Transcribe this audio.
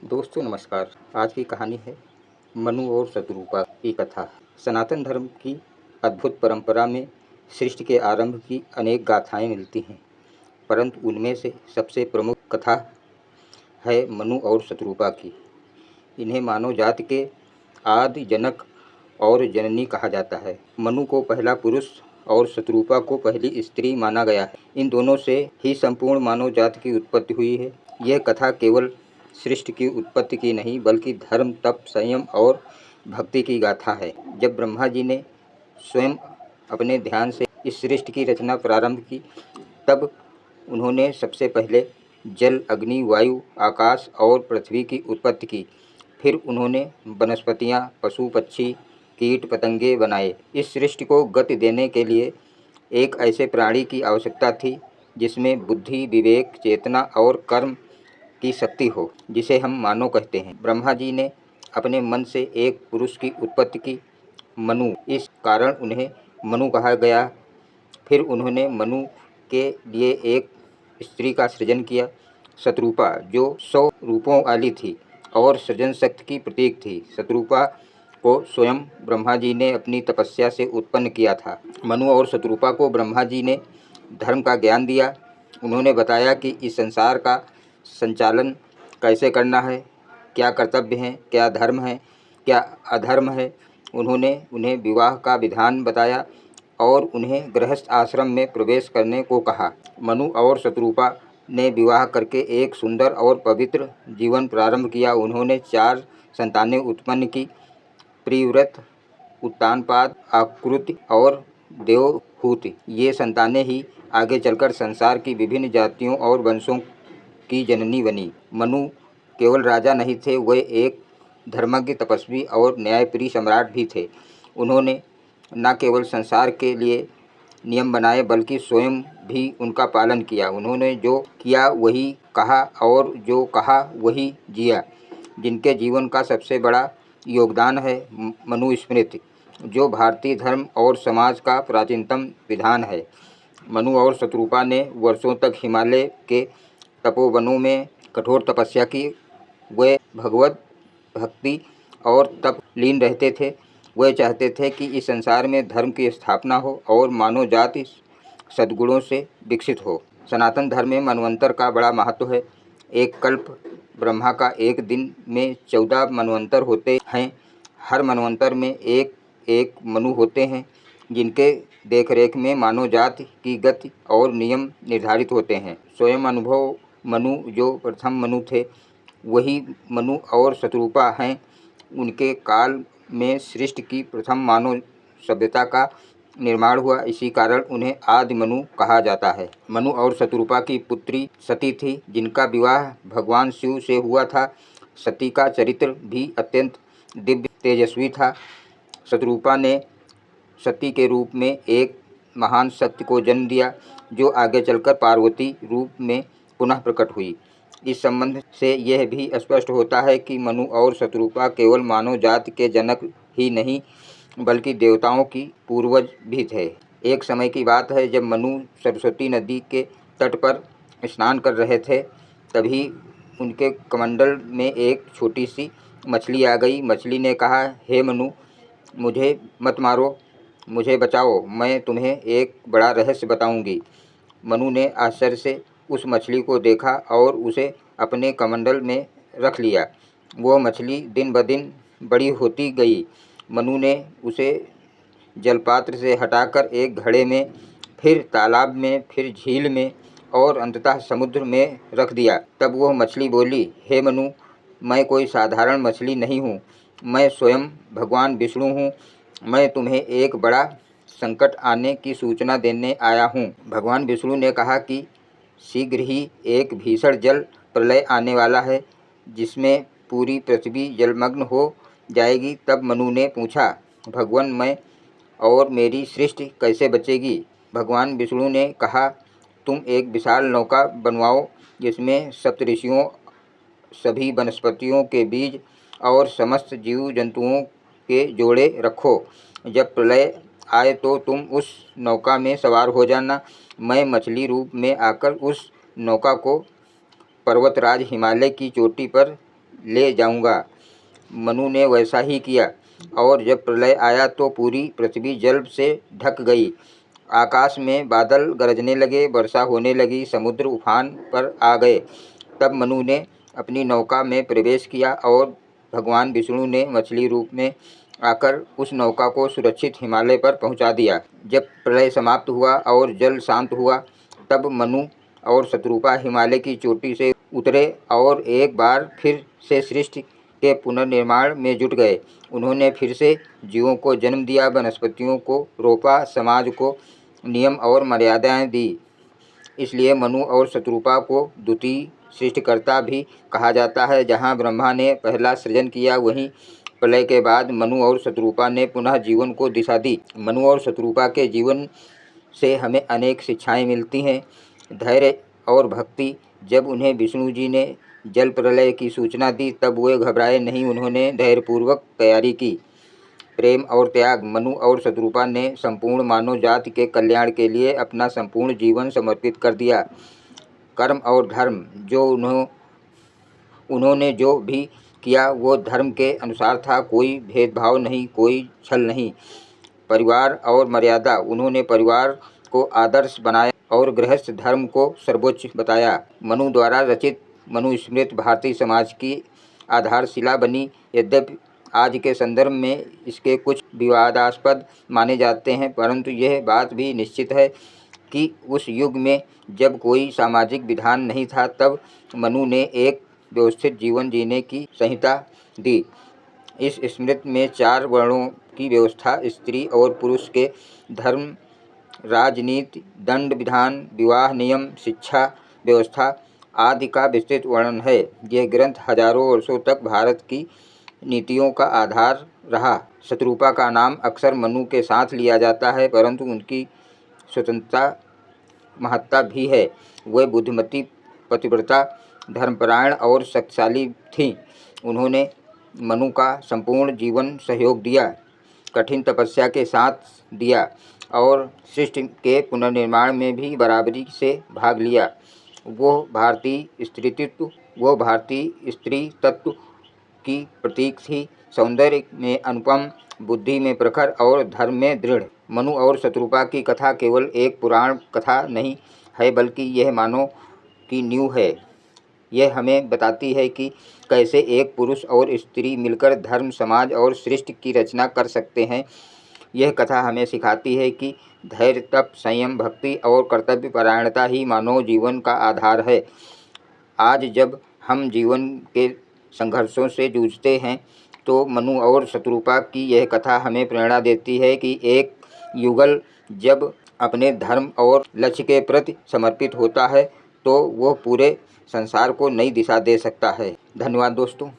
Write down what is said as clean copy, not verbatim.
दोस्तों नमस्कार। आज की कहानी है मनु और शतरूपा की कथा। सनातन धर्म की अद्भुत परंपरा में सृष्टि के आरंभ की अनेक गाथाएं मिलती हैं, परंतु उनमें से सबसे प्रमुख कथा है मनु और शतरूपा की। इन्हें मानव जाति के आदि जनक और जननी कहा जाता है। मनु को पहला पुरुष और शतरूपा को पहली स्त्री माना गया है। इन दोनों से ही संपूर्ण मानव जाति की उत्पत्ति हुई है। यह कथा केवल सृष्टि की उत्पत्ति की नहीं, बल्कि धर्म, तप, संयम और भक्ति की गाथा है। जब ब्रह्मा जी ने स्वयं अपने ध्यान से इस सृष्टि की रचना प्रारंभ की, तब उन्होंने सबसे पहले जल, अग्नि, वायु, आकाश और पृथ्वी की उत्पत्ति की। फिर उन्होंने वनस्पतियाँ, पशु, पक्षी, कीट, पतंगे बनाए। इस सृष्टि को गति देने के लिए एक ऐसे प्राणी की आवश्यकता थी जिसमें बुद्धि, विवेक, चेतना और कर्म की शक्ति हो, जिसे हम मानव कहते हैं। ब्रह्मा जी ने अपने मन से एक पुरुष की उत्पत्ति की, मनु। इस कारण उन्हें मनु कहा गया। फिर उन्होंने मनु के लिए एक स्त्री का सृजन किया, शतरूपा, जो 100 रूपों वाली थी और सृजन शक्ति की प्रतीक थी। शतरूपा को स्वयं ब्रह्मा जी ने अपनी तपस्या से उत्पन्न किया था। मनु और शतरूपा को ब्रह्मा जी ने धर्म का ज्ञान दिया। उन्होंने बताया कि इस संसार का संचालन कैसे करना है, क्या कर्तव्य हैं, क्या धर्म है, क्या अधर्म है। उन्होंने उन्हें विवाह का विधान बताया और उन्हें गृहस्थ आश्रम में प्रवेश करने को कहा। मनु और शतरूपा ने विवाह करके एक सुंदर और पवित्र जीवन प्रारंभ किया। उन्होंने 4 संतानें उत्पन्न की, प्रियव्रत, उत्तानपाद, आकृति और देवहूति। ये संतानें ही आगे चलकर संसार की विभिन्न जातियों और वंशों की जननी बनी। मनु केवल राजा नहीं थे, वे एक धर्मज्ञ, तपस्वी और न्यायप्रिय सम्राट भी थे। उन्होंने न केवल संसार के लिए नियम बनाए, बल्कि स्वयं भी उनका पालन किया। उन्होंने जो किया वही कहा और जो कहा वही जिया। जिनके जीवन का सबसे बड़ा योगदान है मनुस्मृति, जो भारतीय धर्म और समाज का प्राचीनतम विधान है। मनु और शतरूपा ने वर्षों तक हिमालय के तपोवनों में कठोर तपस्या की। वे भगवत भक्ति और तप लीन रहते थे। वे चाहते थे कि इस संसार में धर्म की स्थापना हो और मानव जाति सद्गुणों से विकसित हो। सनातन धर्म में मनवंतर का बड़ा महत्व है। एक कल्प ब्रह्मा का एक दिन में 14 मनवंतर होते हैं। हर मनवंतर में एक एक मनु होते हैं, जिनके देखरेख में मानव जाति की गति और नियम निर्धारित होते हैं। स्वयं अनुभव मनु, जो प्रथम मनु थे, वही मनु और शतरूपा हैं। उनके काल में सृष्टि की प्रथम मानव सभ्यता का निर्माण हुआ। इसी कारण उन्हें आदि मनु कहा जाता है। मनु और शतरूपा की पुत्री सती थी, जिनका विवाह भगवान शिव से हुआ था। सती का चरित्र भी अत्यंत दिव्य तेजस्वी था। शतरूपा ने सती के रूप में एक महान शक्ति को जन्म दिया, जो आगे चलकर पार्वती रूप में पुनः प्रकट हुई। इस संबंध से यह भी स्पष्ट होता है कि मनु और शतरूपा केवल मानव जाति के जनक ही नहीं, बल्कि देवताओं की पूर्वज भी थे। एक समय की बात है, जब मनु सरस्वती नदी के तट पर स्नान कर रहे थे, तभी उनके कमंडल में एक छोटी सी मछली आ गई। मछली ने कहा, हे मनु, मुझे मत मारो, मुझे बचाओ, मैं तुम्हें एक बड़ा रहस्य बताऊंगी। मनु ने आश्चर्य से उस मछली को देखा और उसे अपने कमंडल में रख लिया। वो मछली दिन ब दिन बड़ी होती गई। मनु ने उसे जलपात्र से हटाकर एक घड़े में, फिर तालाब में, फिर झील में और अंततः समुद्र में रख दिया। तब वह मछली बोली, हे मनु, मैं कोई साधारण मछली नहीं हूँ, मैं स्वयं भगवान विष्णु हूँ। मैं तुम्हें एक बड़ा संकट आने की सूचना देने आया हूँ। भगवान विष्णु ने कहा कि शीघ्र ही एक भीषण जल प्रलय आने वाला है, जिसमें पूरी पृथ्वी जलमग्न हो जाएगी। तब मनु ने पूछा, भगवान, मैं और मेरी सृष्टि कैसे बचेगी? भगवान विष्णु ने कहा, तुम एक विशाल नौका बनवाओ, जिसमें सप्तऋषियों, सभी वनस्पतियों के बीज और समस्त जीव जंतुओं के जोड़े रखो। जब प्रलय आए तो तुम उस नौका में सवार हो जाना। मैं मछली रूप में आकर उस नौका को पर्वतराज हिमालय की चोटी पर ले जाऊंगा। मनु ने वैसा ही किया और जब प्रलय आया तो पूरी पृथ्वी जल से ढक गई। आकाश में बादल गरजने लगे, वर्षा होने लगी, समुद्र उफान पर आ गए। तब मनु ने अपनी नौका में प्रवेश किया और भगवान विष्णु ने मछली रूप में आकर उस नौका को सुरक्षित हिमालय पर पहुंचा दिया। जब प्रलय समाप्त हुआ और जल शांत हुआ तब मनु और शत्रुपा हिमालय की चोटी से उतरे और एक बार फिर से सृष्टि के पुनर्निर्माण में जुट गए। उन्होंने फिर से जीवों को जन्म दिया, वनस्पतियों को रोपा, समाज को नियम और मर्यादाएं दी। इसलिए मनु और शत्रुपा को द्वितीय सृष्टिकर्ता भी कहा जाता है। जहाँ ब्रह्मा ने पहला सृजन किया, वहीं प्रलय के बाद मनु और शत्रुपा ने पुनः जीवन को दिशा दी। मनु और शत्रुपा के जीवन से हमें अनेक शिक्षाएं मिलती हैं। धैर्य और भक्ति। जब उन्हें विष्णु जी ने जल प्रलय की सूचना दी तब वे घबराए नहीं, उन्होंने धैर्यपूर्वक तैयारी की। प्रेम और त्याग। मनु और शत्रुपा ने संपूर्ण मानव जाति के कल्याण के लिए अपना संपूर्ण जीवन समर्पित कर दिया। कर्म और धर्म। उन्होंने जो भी किया वो धर्म के अनुसार था, कोई भेदभाव नहीं, कोई छल नहीं। परिवार और मर्यादा। उन्होंने परिवार को आदर्श बनाया और गृहस्थ धर्म को सर्वोच्च बताया। मनु द्वारा रचित मनुस्मृति भारतीय समाज की आधारशिला बनी। यद्यपि आज के संदर्भ में इसके कुछ विवादास्पद माने जाते हैं, परंतु यह बात भी निश्चित है कि उस युग में जब कोई सामाजिक विधान नहीं था तब मनु ने एक व्यवस्थित जीवन जीने की संहिता दी। इस स्मृति में 4 वर्णों की व्यवस्था, स्त्री और पुरुष के धर्म, राजनीति, दंड विधान, विवाह नियम, शिक्षा व्यवस्था आदि का विस्तृत वर्णन है। यह ग्रंथ हजारों वर्षों तक भारत की नीतियों का आधार रहा। शत्रुपा का नाम अक्सर मनु के साथ लिया जाता है, परंतु उनकी स्वतंत्रता महत्ता भी है। वह बुद्धिमती, पतिव्रता, धर्मपरायण और शक्तिशाली थीं। उन्होंने मनु का संपूर्ण जीवन सहयोग दिया, कठिन तपस्या के साथ दिया और सृष्टि के पुनर्निर्माण में भी बराबरी से भाग लिया। वो भारतीय स्त्री तत्व की प्रतीक थी। सौंदर्य में अनुपम, बुद्धि में प्रखर और धर्म में दृढ़। मनु और शत्रुपा की कथा केवल एक पुराण कथा नहीं है, बल्कि यह मानव की नींव है। यह हमें बताती है कि कैसे एक पुरुष और स्त्री मिलकर धर्म, समाज और सृष्टि की रचना कर सकते हैं। यह कथा हमें सिखाती है कि धैर्य, तप, संयम, भक्ति और कर्तव्य परायणता ही मानव जीवन का आधार है। आज जब हम जीवन के संघर्षों से जूझते हैं तो मनु और शत्रुपा की यह कथा हमें प्रेरणा देती है कि एक युगल जब अपने धर्म और लक्ष्य के प्रति समर्पित होता है तो वह पूरे संसार को नई दिशा दे सकता है। धन्यवाद दोस्तों।